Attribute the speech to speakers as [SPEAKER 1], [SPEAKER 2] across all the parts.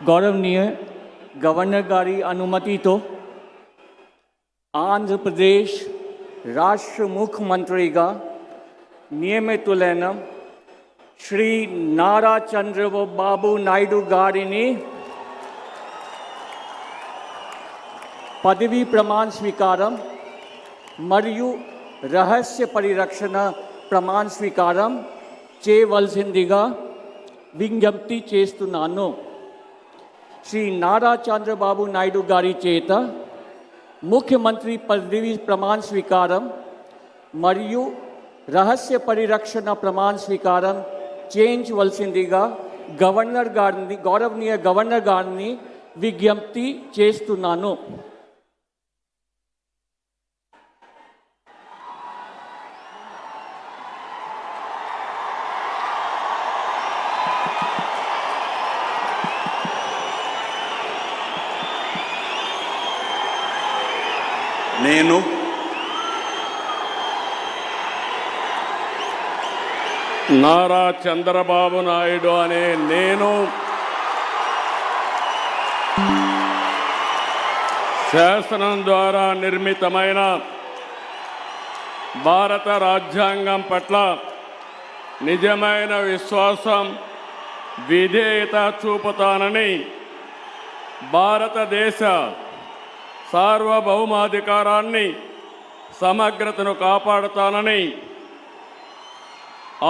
[SPEAKER 1] गौरवनीय governor गारी अनुमति तो आंध्र प्रदेश राष्ट्र मुख्यमंत्री नियमितुलैन श्री नारा चंद्रबाबु नायडू गारिनी पदवी प्रमाण स्वीकारम मरियु रहस्य परिरक्षण प्रमाण स्वीकारम చేయవలసిందిగా విజ్ఞప్తి చేస్తున్నాను. శ్రీ నారా చంద్రబాబు నాయుడు గారి చేత ముఖ్యమంత్రి పదవి ప్రమాణ స్వీకారం మరియు రహస్య పరిరక్షణ ప్రమాణ స్వీకారం చేయించవలసిందిగా గౌరవనీయ గవర్నర్ గారిని విజ్ఞప్తి చేస్తున్నాను.
[SPEAKER 2] నేను
[SPEAKER 3] నారా చంద్రబాబు నాయుడు అనే నేను శాసనం ద్వారా నిర్మితమైన భారత రాజ్యాంగం పట్ల నిజమైన విశ్వాసం విధేయత చూపుతానని భారతదేశ సార్వభౌమాధికారాన్ని సమగ్రతను కాపాడుతానని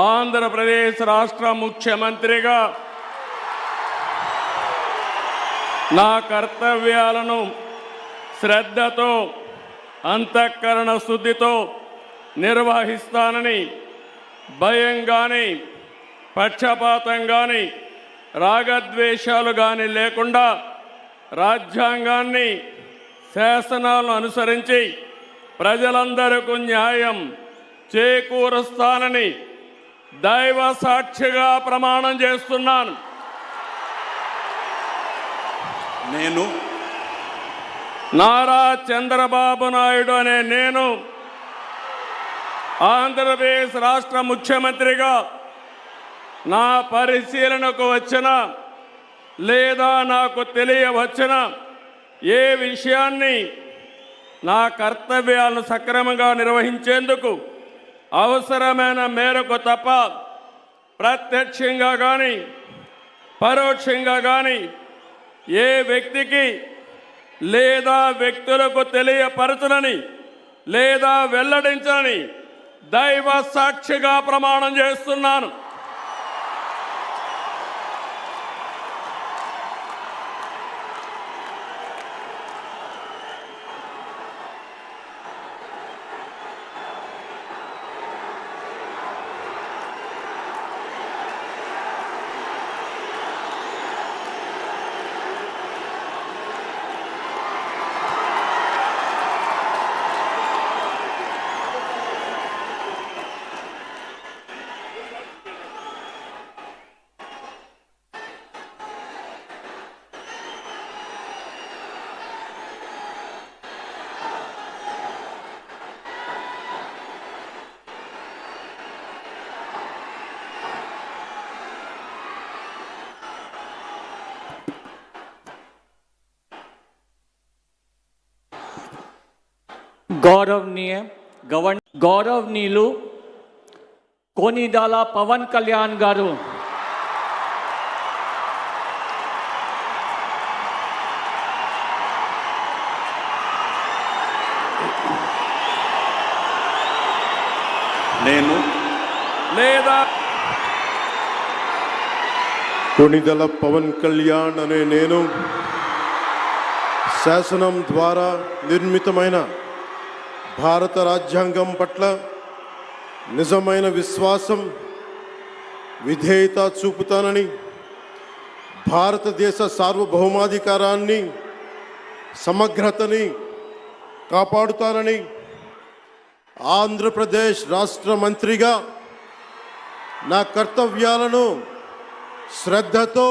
[SPEAKER 3] ఆంధ్రప్రదేశ్ రాష్ట్ర ముఖ్యమంత్రిగా నా కర్తవ్యాలను శ్రద్ధతో అంతఃకరణ శుద్ధితో నిర్వహిస్తానని భయం కానీ పక్షపాతం కానీ రాగద్వేషాలు కానీ లేకుండా రాజ్యాంగాన్ని శాసనాలను అనుసరించి ప్రజలందరికీ న్యాయం చేకూరుస్తానని దైవ సాక్షిగా ప్రమాణం చేస్తున్నాను.
[SPEAKER 2] నేను
[SPEAKER 3] నారా చంద్రబాబు నాయుడు అనే నేను ఆంధ్రప్రదేశ్ రాష్ట్ర ముఖ్యమంత్రిగా నా పరిశీలనకు వచ్చిన లేదా నాకు తెలియవచ్చిన ఏ విషయాన్ని నా కర్తవ్యాలను సక్రమంగా నిర్వహించేందుకు అవసరమైన మేరకు తప్ప ప్రత్యక్షంగా కానీ పరోక్షంగా కానీ ఏ వ్యక్తికి లేదా వ్యక్తులకు తెలియపరచునని లేదా వెల్లడించని దైవ సాక్షిగా ప్రమాణం చేస్తున్నాను.
[SPEAKER 1] గౌరవనీయులు కొనిదాల పవన్ కళ్యాణ్ గారు,
[SPEAKER 2] నేను
[SPEAKER 3] లేదా
[SPEAKER 4] కొనిదల పవన్ కళ్యాణ్ అనే నేను శాసనం ద్వారా నిర్మితమైన భారత రాజ్యాంగం పట్ల నిజమైన విశ్వాసం విధేయత చూపుతానని భారతదేశ సార్వభౌమాధికారాన్ని సమగ్రతని కాపాడుతానని ఆంధ్రప్రదేశ్ రాష్ట్ర మంత్రిగా నా కర్తవ్యాలను శ్రద్ధతో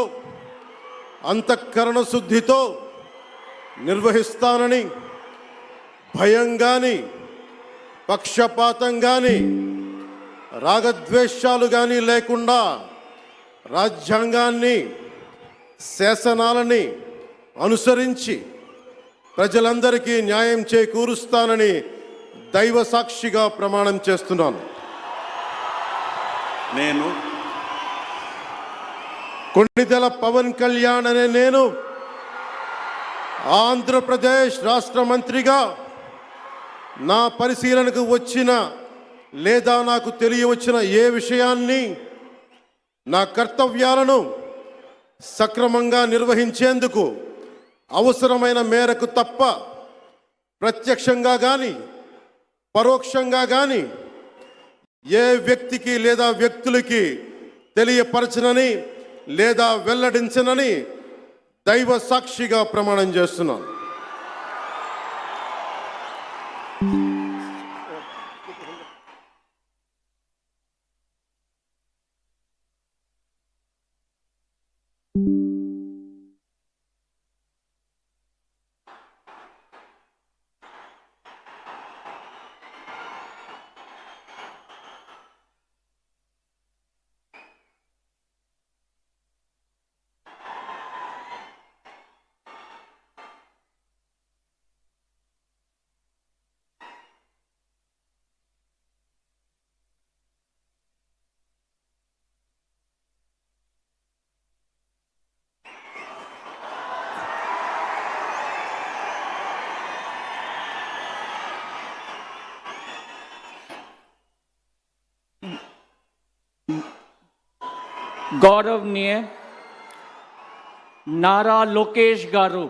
[SPEAKER 4] అంతఃకరణ శుద్ధితో నిర్వహిస్తానని భయం కానీ పక్షపాతం కానీ రాగద్వేషాలు కానీ లేకుండా రాజ్యాంగాన్ని శాసనాలని అనుసరించి ప్రజలందరికీ న్యాయం చేకూరుస్తానని దైవ సాక్షిగా ప్రమాణం చేస్తున్నాను.
[SPEAKER 2] నేను
[SPEAKER 4] కొణిదెల పవన్ కళ్యాణ్ అనే నేను ఆంధ్రప్రదేశ్ రాష్ట్ర మంత్రిగా నా పరిశీలనకు వచ్చిన లేదా నాకు తెలియవచ్చిన ఏ విషయాన్ని నా కర్తవ్యాలను సక్రమంగా నిర్వహించేందుకు అవసరమైన మేరకు తప్ప ప్రత్యక్షంగా కానీ పరోక్షంగా కానీ ఏ వ్యక్తికి లేదా వ్యక్తులకి తెలియపరచనని లేదా వెల్లడించనని దైవ సాక్షిగా ప్రమాణం చేస్తున్నాను.
[SPEAKER 1] गौरवनीय नारा लोकेश गारू,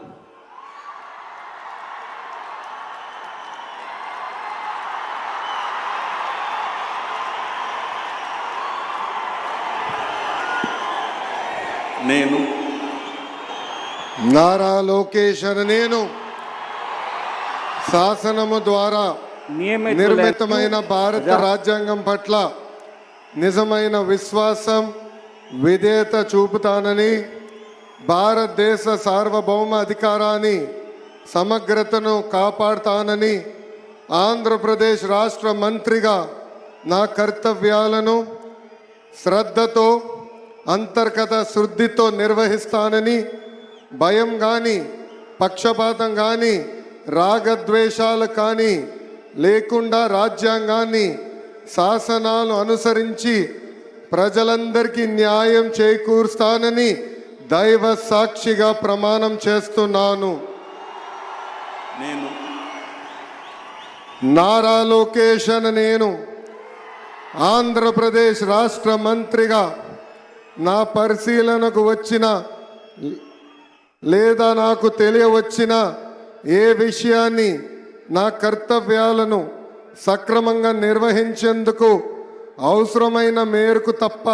[SPEAKER 2] నేను
[SPEAKER 5] నారా లోకేష్ అనే నేను శాసనము ద్వారా నిర్మితమైన భారత రాజ్యాంగం పట్ల నిజమైన విశ్వాసం విధేయత చూపుతానని, భారతదేశ సార్వభౌమ అధికారాన్ని సమగ్రతను కాపాడుతానని, ఆంధ్రప్రదేశ్ రాష్ట్ర మంత్రిగా నా కర్తవ్యాలను శ్రద్ధతో అంతర్గత శుద్ధితో నిర్వహిస్తానని, భయం కానీ పక్షపాతం కానీ రాగద్వేషాలు కానీ లేకుండా రాజ్యాంగాన్ని శాసనాలు అనుసరించి ప్రజలందరికీ న్యాయం చేకూరుస్తానని దైవ సాక్షిగా ప్రమాణం చేస్తున్నాను.
[SPEAKER 2] నేను
[SPEAKER 5] నారా లోకేష్ అనే నేను ఆంధ్రప్రదేశ్ రాష్ట్ర మంత్రిగా నా పరిశీలనకు వచ్చిన లేదా నాకు తెలియవచ్చిన ఏ విషయాన్ని నా కర్తవ్యాలను సక్రమంగా నిర్వహించేందుకు అవసరమైన మేరకు తప్ప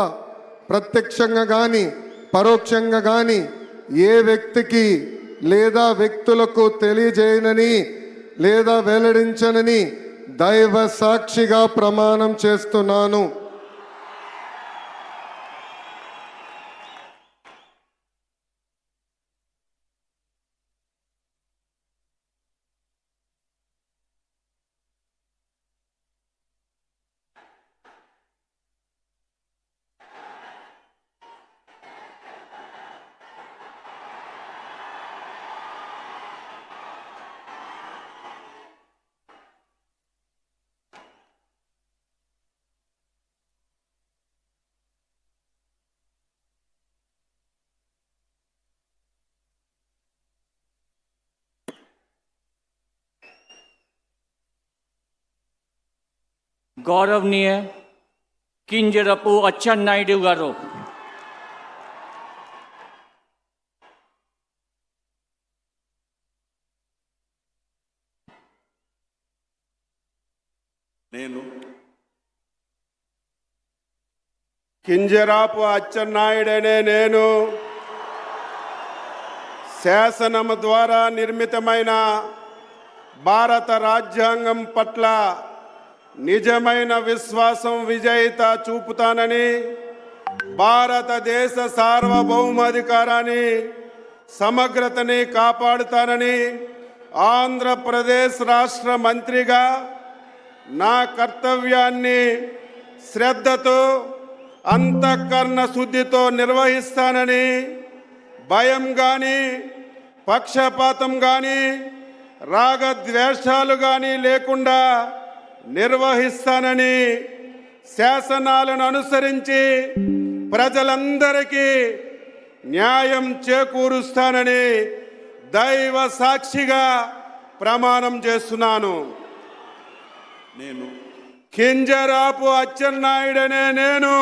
[SPEAKER 5] ప్రత్యక్షంగా కానీ పరోక్షంగా కానీ ఏ వ్యక్తికి లేదా వ్యక్తులకు తెలియజేయనని లేదా వెల్లడించనని దైవ సాక్షిగా ప్రమాణం చేస్తున్నాను.
[SPEAKER 1] गौरवनीय किंजरपु अच्चन्नायुडु गारू,
[SPEAKER 2] నేను
[SPEAKER 6] కింజరాపు అచ్చెన్నాయుడనే నేను శాసనము ద్వారా నిర్మితమైన భారత రాజ్యాంగం పట్ల నిజమైన విశ్వాసం విజేత చూపుతానని, భారతదేశ సార్వభౌమాధికారాన్ని సమగ్రతని కాపాడుతానని, ఆంధ్రప్రదేశ్ రాష్ట్ర మంత్రిగా నా కర్తవ్యాన్ని శ్రద్ధతో అంతఃకరణ శుద్ధితో నిర్వహిస్తానని భయం కానీ పక్షపాతం కానీ రాగద్వేషాలు కానీ లేకుండా నిర్వహిస్తానని శాసనాలను అనుసరించి ప్రజలందరికీ న్యాయం చేకూరుస్తానని దైవ సాక్షిగా ప్రమాణం చేస్తున్నాను.
[SPEAKER 2] నేను
[SPEAKER 6] కింజరాపు అచ్చెన్నాయుడనే నేను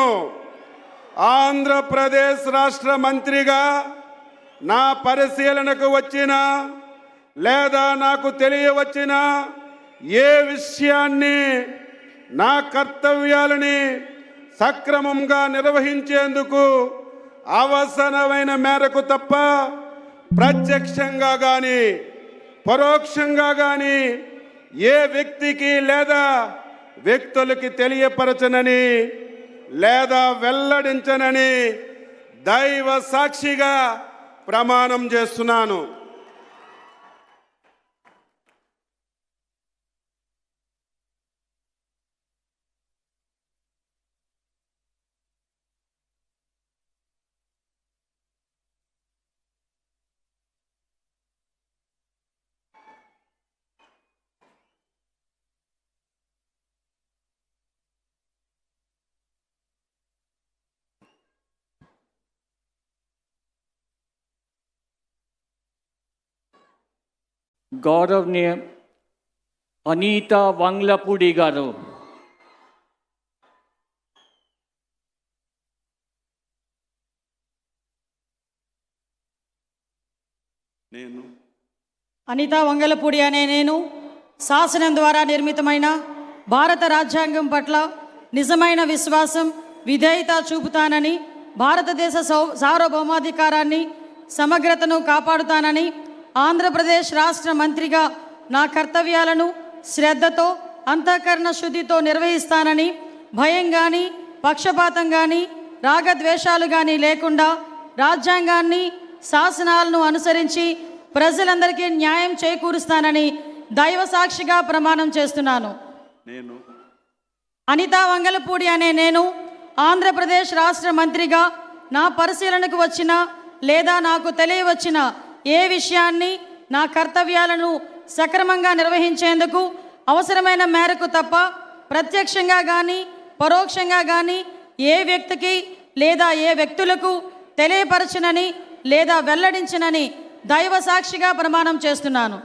[SPEAKER 6] ఆంధ్రప్రదేశ్ రాష్ట్ర మంత్రిగా నా పరిశీలనకు వచ్చిన లేదా నాకు తెలియవచ్చిన ఏ విషయాన్ని నా కర్తవ్యాలని సక్రమంగా నిర్వహించేందుకు అవసరమైన మేరకు తప్ప ప్రత్యక్షంగా కానీ పరోక్షంగా కానీ ఏ వ్యక్తికి లేదా వ్యక్తులకి తెలియపరచనని లేదా వెల్లడించనని దైవ సాక్షిగా ప్రమాణం చేస్తున్నాను.
[SPEAKER 1] గౌరవనీయ అనితా వంగ్లపూడి గారు.
[SPEAKER 2] నేను
[SPEAKER 7] అనితా వంగలపూడి అనే నేను శాసనం ద్వారా నిర్మితమైన భారత రాజ్యాంగం పట్ల నిజమైన విశ్వాసం విధేయత చూపుతానని, భారతదేశ సార్వభౌమాధికారాన్ని సమగ్రతను కాపాడుతానని, ఆంధ్రప్రదేశ్ రాష్ట్ర మంత్రిగా నా కర్తవ్యాలను శ్రద్ధతో అంతఃకరణ శుద్ధితో నిర్వహిస్తానని, భయం కానీ పక్షపాతం కానీ రాగద్వేషాలు కానీ లేకుండా రాజ్యాంగాన్ని శాసనాలను అనుసరించి ప్రజలందరికీ న్యాయం చేకూరుస్తానని దైవ సాక్షిగా ప్రమాణం చేస్తున్నాను.
[SPEAKER 2] నేను
[SPEAKER 7] అనితా వంగలపూడి అనే నేను ఆంధ్రప్రదేశ్ రాష్ట్ర మంత్రిగా నా పరిశీలనకు వచ్చిన లేదా నాకు తెలియవచ్చిన ఏ విషయాన్ని నా కర్తవ్యాలను సక్రమంగా నిర్వహించేందుకు అవసరమైన మేరకు తప్ప ప్రత్యక్షంగా కానీ పరోక్షంగా కానీ ఏ వ్యక్తికి లేదా ఏ వ్యక్తులకు తెలియపరచనని లేదా వెల్లడించనని దైవ సాక్షిగా ప్రమాణం చేస్తున్నాను.